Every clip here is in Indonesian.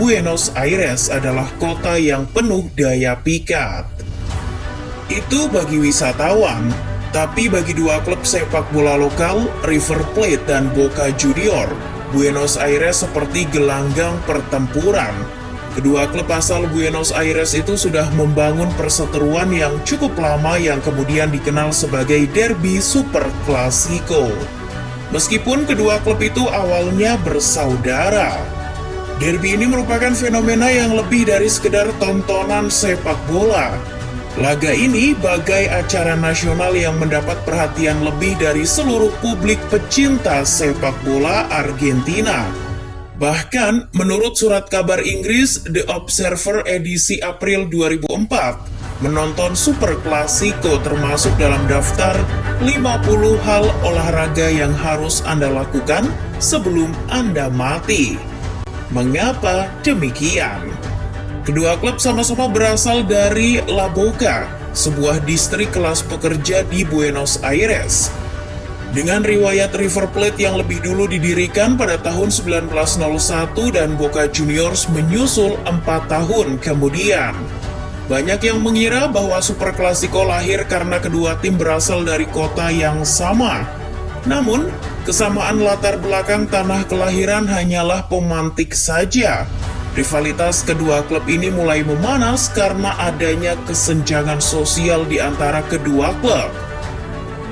Buenos Aires adalah kota yang penuh daya pikat. Itu bagi wisatawan, tapi bagi dua klub sepak bola lokal, River Plate dan Boca Juniors, Buenos Aires seperti gelanggang pertempuran. Kedua klub asal Buenos Aires itu sudah membangun perseteruan yang cukup lama yang kemudian dikenal sebagai Derby Super Clasico. Meskipun kedua klub itu awalnya bersaudara, derby ini merupakan fenomena yang lebih dari sekedar tontonan sepak bola. Laga ini bagai acara nasional yang mendapat perhatian lebih dari seluruh publik pecinta sepak bola Argentina. Bahkan, menurut surat kabar Inggris The Observer edisi April 2004, menonton Super Clasico termasuk dalam daftar 50 hal olahraga yang harus Anda lakukan sebelum Anda mati. Mengapa demikian? Kedua klub sama-sama berasal dari La Boca, sebuah distrik kelas pekerja di Buenos Aires. Dengan riwayat River Plate yang lebih dulu didirikan pada tahun 1901 dan Boca Juniors menyusul 4 tahun kemudian. Banyak yang mengira bahwa Super Clasico lahir karena kedua tim berasal dari kota yang sama. Namun, kesamaan latar belakang tanah kelahiran hanyalah pemantik saja. Rivalitas kedua klub ini mulai memanas karena adanya kesenjangan sosial di antara kedua klub.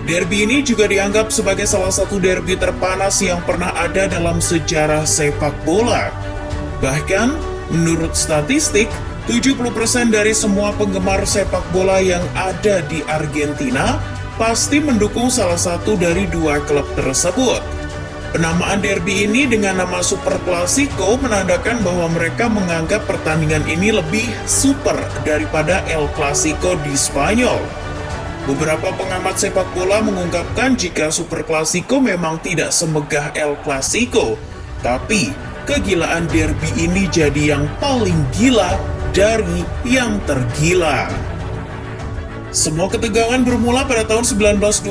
Derby ini juga dianggap sebagai salah satu derby terpanas yang pernah ada dalam sejarah sepak bola. Bahkan, menurut statistik, 70% dari semua penggemar sepak bola yang ada di Argentina pasti mendukung salah satu dari dua klub tersebut. Penamaan derby ini dengan nama Super Clasico menandakan bahwa mereka menganggap pertandingan ini lebih super daripada El Clasico di Spanyol. Beberapa pengamat sepak bola mengungkapkan jika Super Clasico memang tidak semegah El Clasico, tapi kegilaan derby ini jadi yang paling gila dari yang tergila. Semua ketegangan bermula pada tahun 1925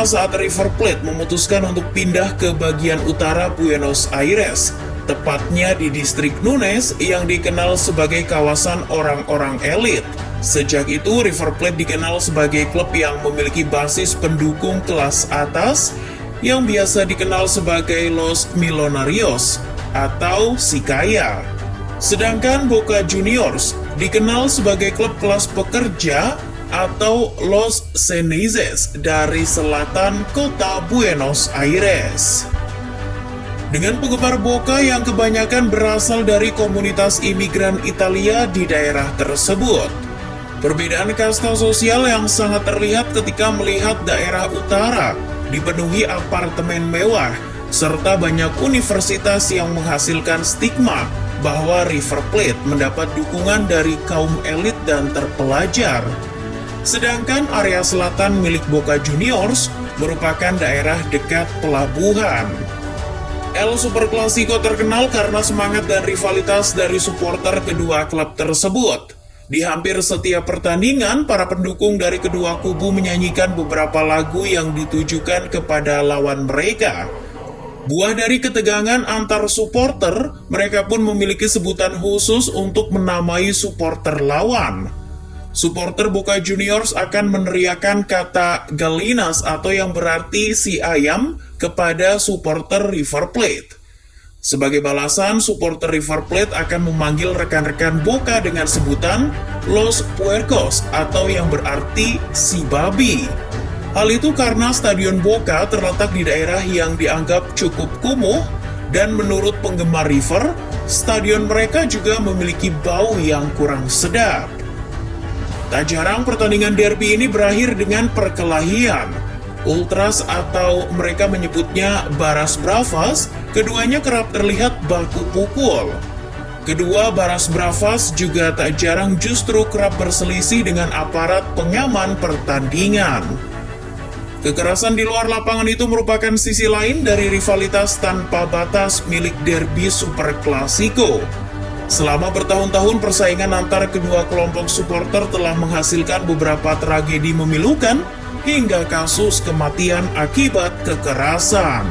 saat River Plate memutuskan untuk pindah ke bagian utara Buenos Aires, tepatnya di distrik Nunes yang dikenal sebagai kawasan orang-orang elit. Sejak itu, River Plate dikenal sebagai klub yang memiliki basis pendukung kelas atas yang biasa dikenal sebagai Los Millonarios atau si kaya. Sedangkan Boca Juniors dikenal sebagai klub kelas pekerja atau Los Cenizes dari selatan kota Buenos Aires. Dengan penggemar Boca yang kebanyakan berasal dari komunitas imigran Italia di daerah tersebut. Perbedaan kasta sosial yang sangat terlihat ketika melihat daerah utara dipenuhi apartemen mewah, serta banyak universitas yang menghasilkan stigma bahwa River Plate mendapat dukungan dari kaum elit dan terpelajar. Sedangkan area selatan milik Boca Juniors merupakan daerah dekat pelabuhan. El Super Clasico terkenal karena semangat dan rivalitas dari supporter kedua klub tersebut. Di hampir setiap pertandingan, para pendukung dari kedua kubu menyanyikan beberapa lagu yang ditujukan kepada lawan mereka. Buah dari ketegangan antar supporter, mereka pun memiliki sebutan khusus untuk menamai supporter lawan. Supporter Boca Juniors akan meneriakkan kata Galinas atau yang berarti si ayam kepada supporter River Plate. Sebagai balasan, supporter River Plate akan memanggil rekan-rekan Boca dengan sebutan Los Puercos atau yang berarti si babi. Hal itu karena Stadion Boca terletak di daerah yang dianggap cukup kumuh dan menurut penggemar River, stadion mereka juga memiliki bau yang kurang sedap. Tak jarang pertandingan derby ini berakhir dengan perkelahian. Ultras atau mereka menyebutnya Barras Bravas, keduanya kerap terlihat baku pukul. Kedua Barras Bravas juga tak jarang justru kerap berselisih dengan aparat pengaman pertandingan. Kekerasan di luar lapangan itu merupakan sisi lain dari rivalitas tanpa batas milik derby Super Clasico. Selama bertahun-tahun persaingan antara kedua kelompok supporter telah menghasilkan beberapa tragedi memilukan hingga kasus kematian akibat kekerasan.